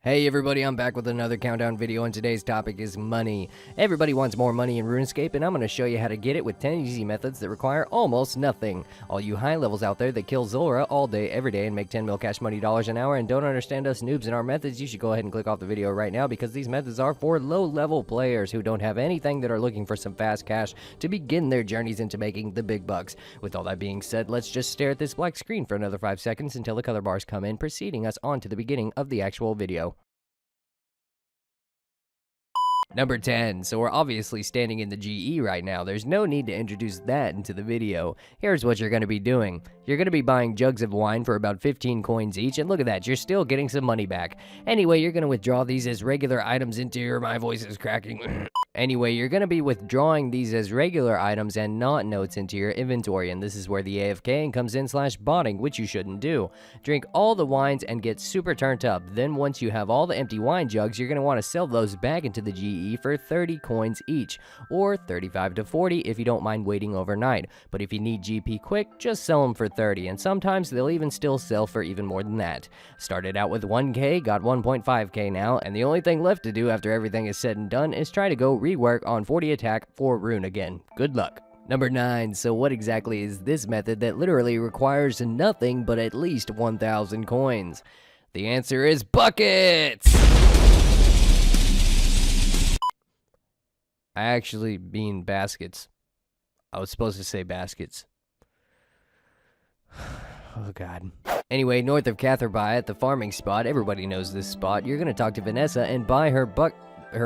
Hey everybody, I'm back with another countdown video, and today's topic is money. Everybody wants more money in RuneScape, and I'm going to show you how to get it with 10 easy methods that require almost nothing. All you high levels out there that kill Zora all day, every day, and make 10 mil cash money dollars an hour and don't understand us noobs and our methods, you should go ahead and click off the video right now, because these methods are for low-level players who don't have anything that are looking for some fast cash to begin their journeys into making the big bucks. With all that being said, let's just stare at this black screen for another 5 seconds until the color bars come in, preceding us on to the beginning of the actual video. Number 10, so we're obviously standing in the GE right now. There's no need to introduce that into the video. Here's what you're going to be doing. You're going to be buying jugs of wine for about 15 coins each, and look at that, you're still getting some money back. Anyway, you're going to withdraw these as regular items into your... My voice is cracking. Anyway, you're going to be withdrawing these as regular items and not notes into your inventory, and this is where the AFK comes in /botting, which you shouldn't do. Drink all the wines and get super turned up. Then once you have all the empty wine jugs, you're going to want to sell those back into the GE for 30 coins each, or 35 to 40 if you don't mind waiting overnight. But if you need GP quick, just sell them for 30, and sometimes they'll even still sell for even more than that. Started out with 1k, got 1.5k now, and the only thing left to do after everything is said and done is try to go rework on 40 attack for rune again. Good luck. Number 9, so what exactly is this method that literally requires nothing but at least 1,000 coins? The answer is buckets! I actually mean baskets. I was supposed to say baskets. Oh god. Anyway, north of Catherby at the farming spot, everybody knows this spot, you're gonna talk to Vanessa and buy her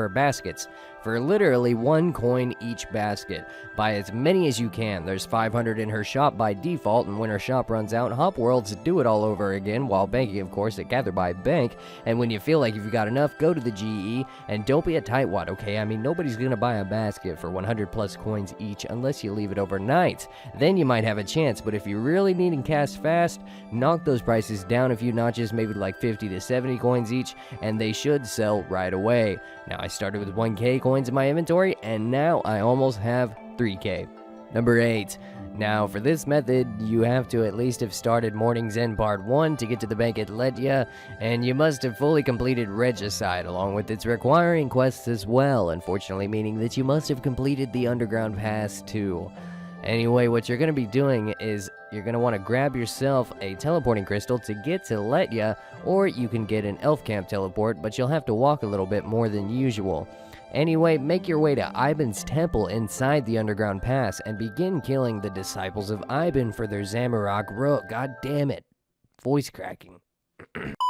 baskets for literally 1 coin each basket. Buy as many as you can. There's 500 in her shop by default, and when her shop runs out, Hop Worlds do it all over again, while banking, of course, at Catherby Bank. And when you feel like you've got enough, go to the GE, and don't be a tightwad, okay? I mean, nobody's gonna buy a basket for 100 plus coins each unless you leave it overnight. Then you might have a chance, but if you're really needing cash fast, knock those prices down a few notches, maybe like 50 to 70 coins each, and they should sell right away. Now, I started with 1k coins in my inventory, and now I almost have 3k. Number 8. Now, for this method, you have to at least have started Morning's End Part 1 to get to the bank at Letya, and you must have fully completed Regicide, along with its requiring quests as well, unfortunately meaning that you must have completed the Underground Pass too. Anyway, what you're going to be doing is you're going to want to grab yourself a teleporting crystal to get to Letya, or you can get an elf camp teleport, but you'll have to walk a little bit more than usual. Anyway, make your way to Iban's temple inside the Underground Pass and begin killing the disciples of Iban for their Zamorak robe. God damn it. Voice cracking.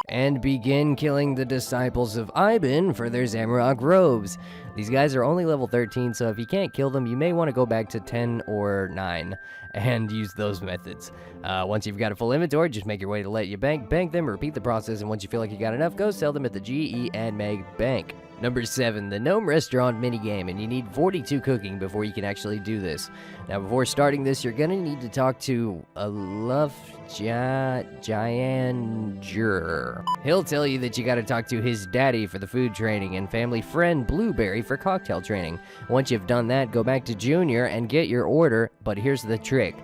And begin killing the disciples of Iban for their Zamorak robes. These guys are only level 13, so if you can't kill them, you may want to go back to 10 or 9 and use those methods. Once you've got a full inventory, just make your way to Letya bank them, repeat the process, and once you feel like you got enough, go sell them at the GE and make bank. Number 7, the Gnome Restaurant minigame, and you need 42 cooking before you can actually do this. Now, before starting this, you're gonna need to talk to Gianger. He'll tell you that you gotta talk to his daddy for the food training and family friend Blueberry for cocktail training. Once you've done that, go back to Junior and get your order, but here's the trick.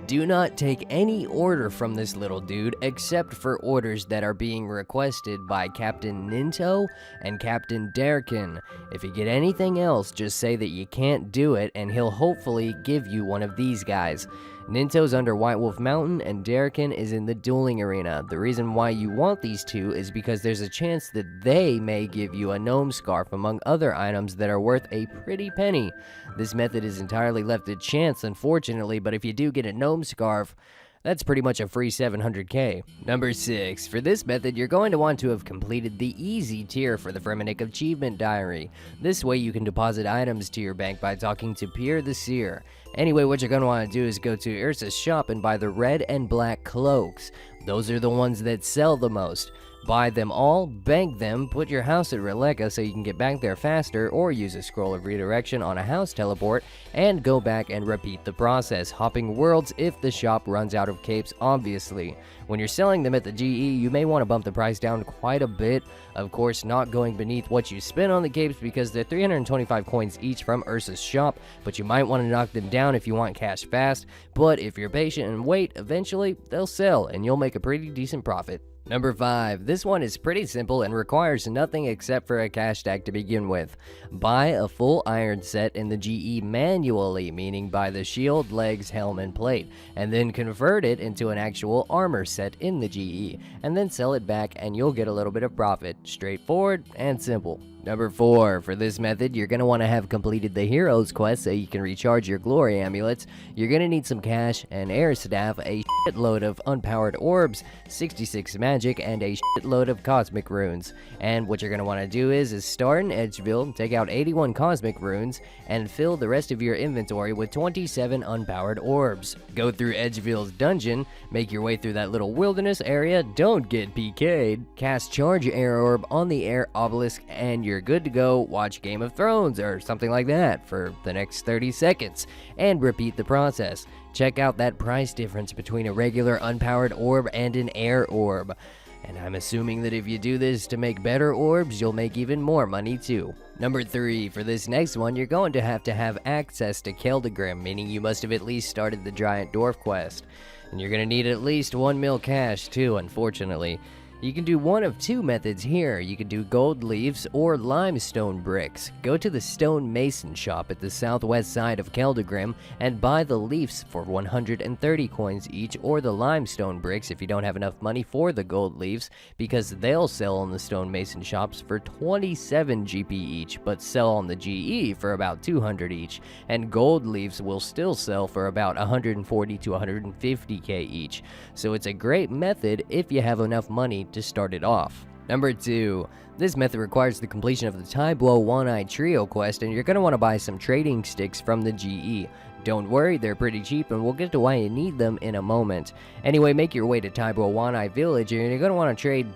Do not take any order from this little dude except for orders that are being requested by Captain Ninto and Captain Derkin. If you get anything else, just say that you can't do it and he'll hopefully give you one of these guys. Ninto's under White Wolf Mountain and Derkin is in the dueling arena. The reason why you want these two is because there's a chance that they may give you a gnome scarf among other items that are worth a pretty penny. This method is entirely left to chance, unfortunately, but if you do get a gnome scarf, that's pretty much a free 700k. Number 6. For this method, you're going to want to have completed the easy tier for the Fremennik Achievement Diary. This way you can deposit items to your bank by talking to Pierre the Seer. Anyway, what you're going to want to do is go to Ursa's shop and buy the red and black cloaks. Those are the ones that sell the most. Buy them all, bank them, put your house at Releka so you can get back there faster, or use a scroll of redirection on a house teleport, and go back and repeat the process, hopping worlds if the shop runs out of capes, obviously. When you're selling them at the GE, you may want to bump the price down quite a bit, of course not going beneath what you spend on the capes because they're 325 coins each from Ursa's shop, but you might want to knock them down if you want cash fast, but if you're patient and wait, eventually they'll sell and you'll make a pretty decent profit. Number 5. This one is pretty simple and requires nothing except for a cash stack to begin with. Buy a full iron set in the GE manually, meaning buy the shield, legs, helm, and plate, and then convert it into an actual armor set in the GE, and then sell it back and you'll get a little bit of profit. Straightforward and simple. Number 4. For this method, you're going to want to have completed the Heroes quest so you can recharge your glory amulets. You're going to need some cash, an air staff, a shitload of unpowered orbs, 66 magic, and a shitload of cosmic runes. And what you're going to want to do is start in Edgeville, take out 81 cosmic runes, and fill the rest of your inventory with 27 unpowered orbs. Go through Edgeville's dungeon, make your way through that little wilderness area, don't get PK'd, cast Charge Air Orb on the air obelisk, and you're good to go. Watch Game of Thrones or something like that for the next 30 seconds, and repeat the process. Check out that price difference between a regular unpowered orb and an air orb. And I'm assuming that if you do this to make better orbs, you'll make even more money too. Number 3, for this next one, you're going to have access to Keldagrim, meaning you must have at least started the Giant Dwarf quest. And you're going to need at least 1 mil cash too, unfortunately. You can do one of 2 methods here. You can do gold leaves or limestone bricks. Go to the stone mason shop at the southwest side of Keldagrim and buy the leaves for 130 coins each, or the limestone bricks if you don't have enough money for the gold leaves, because they'll sell on the stone mason shops for 27 GP each, but sell on the GE for about 200 each, and gold leaves will still sell for about 140 to 150k each. So it's a great method if you have enough money to start it off. Number 2. This method requires the completion of the Tai Bwo Wannai trio quest, and you're going to want to buy some trading sticks from the GE. Don't worry, they're pretty cheap, and we'll get to why you need them in a moment. Anyway, make your way to Tai Bwo Wannai village, and you're going to want to trade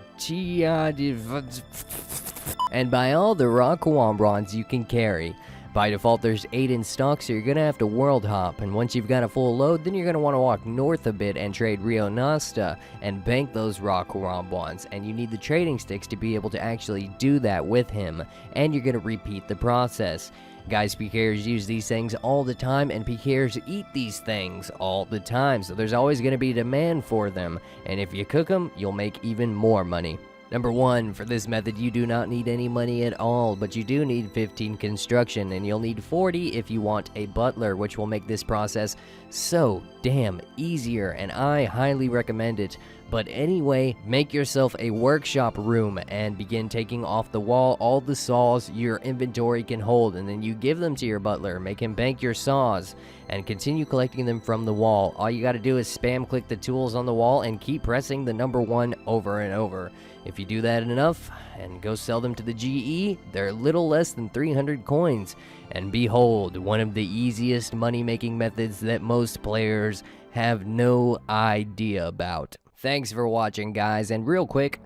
and buy all the raw Kawambrons you can carry. By default, there's 8 in stock, so you're going to have to world hop, and once you've got a full load, then you're going to want to walk north a bit and trade Rio Nasta and bank those raw Kawambrons, and you need the trading sticks to be able to actually do that with him, and you're going to repeat the process. Guys, PKers use these things all the time, and PKers eat these things all the time, so there's always going to be demand for them, and if you cook them, you'll make even more money. Number 1, for this method you do not need any money at all, but you do need 15 construction, and you'll need 40 if you want a butler, which will make this process so damn easier, and I highly recommend it. But anyway, make yourself a workshop room and begin taking off the wall all the saws your inventory can hold, and then you give them to your butler. Make him bank your saws and continue collecting them from the wall. All you gotta do is spam click the tools on the wall and keep pressing the number 1 over and over. If you do that enough and go sell them to the GE, they're little less than 300 coins. And behold, one of the easiest money-making methods that most players have no idea about. Thanks for watching, guys, and real quick,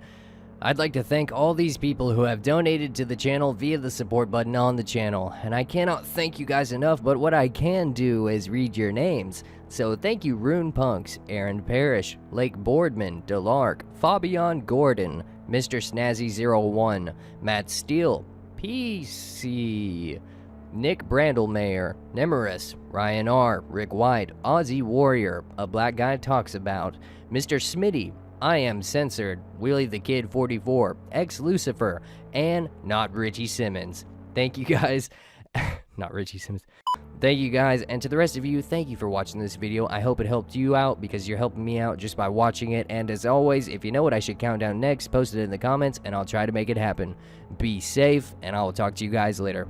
I'd like to thank all these people who have donated to the channel via the support button on the channel, and I cannot thank you guys enough, but what I can do is read your names. So thank you Rune Punks, Aaron Parrish, Lake Boardman, Delark, Fabian Gordon, Mr. Snazzy01, Matt Steele, PC, Nick Brandlemayer, Nemerus, Ryan R, Rick White, Aussie Warrior, A Black Guy Talks About, Mr. Smitty, I Am Censored, Willie the Kid 44, X Lucifer, and Not Richie Simmons. Thank you guys. Not Richie Simmons. Thank you guys, and to the rest of you, thank you for watching this video. I hope it helped you out, because you're helping me out just by watching it. And as always, if you know what I should count down next, post it in the comments, and I'll try to make it happen. Be safe, and I will talk to you guys later.